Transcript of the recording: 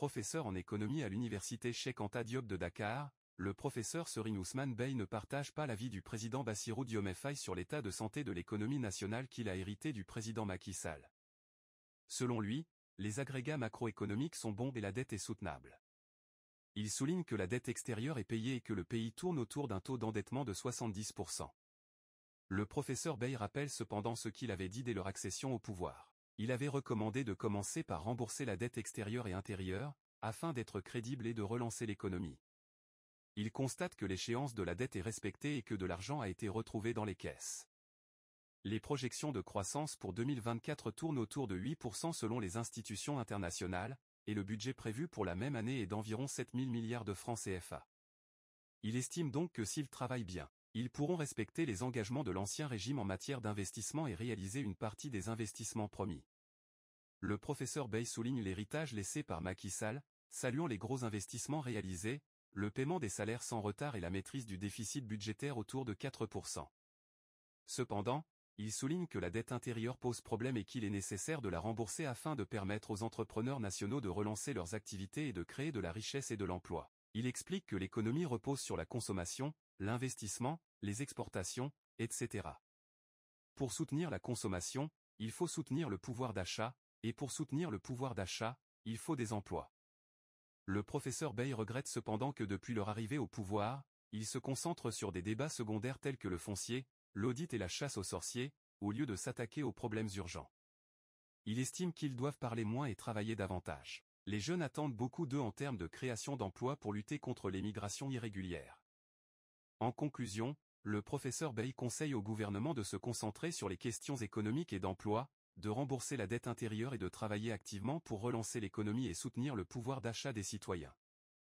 Professeur en économie à l'université Cheikh Anta Diop de Dakar, le professeur Serigne Ousmane Beye ne partage pas l'avis du président Bassirou Diomaye Faye sur l'état de santé de l'économie nationale qu'il a hérité du président Macky Sall. Selon lui, les agrégats macroéconomiques sont bons et la dette est soutenable. Il souligne que la dette extérieure est payée et que le pays tourne autour d'un taux d'endettement de 70%. Le professeur Beye rappelle cependant ce qu'il avait dit dès leur accession au pouvoir. Il avait recommandé de commencer par rembourser la dette extérieure et intérieure, afin d'être crédible et de relancer l'économie. Il constate que l'échéance de la dette est respectée et que de l'argent a été retrouvé dans les caisses. Les projections de croissance pour 2024 tournent autour de 8% selon les institutions internationales, et le budget prévu pour la même année est d'environ 7 000 milliards de francs CFA. Il estime donc que s'ils travaillent bien, ils pourront respecter les engagements de l'ancien régime en matière d'investissement et réaliser une partie des investissements promis. Le professeur Beye souligne l'héritage laissé par Macky Sall, saluant les gros investissements réalisés, le paiement des salaires sans retard et la maîtrise du déficit budgétaire autour de 4%. Cependant, il souligne que la dette intérieure pose problème et qu'il est nécessaire de la rembourser afin de permettre aux entrepreneurs nationaux de relancer leurs activités et de créer de la richesse et de l'emploi. Il explique que l'économie repose sur la consommation, l'investissement, les exportations, etc. Pour soutenir la consommation, il faut soutenir le pouvoir d'achat, et pour soutenir le pouvoir d'achat, il faut des emplois. Le professeur Beye regrette cependant que depuis leur arrivée au pouvoir, ils se concentrent sur des débats secondaires tels que le foncier, l'audit et la chasse aux sorciers, au lieu de s'attaquer aux problèmes urgents. Il estime qu'ils doivent parler moins et travailler davantage. Les jeunes attendent beaucoup d'eux en termes de création d'emplois pour lutter contre l'émigration irrégulière. En conclusion, le professeur Beye conseille au gouvernement de se concentrer sur les questions économiques et d'emploi, de rembourser la dette intérieure et de travailler activement pour relancer l'économie et soutenir le pouvoir d'achat des citoyens.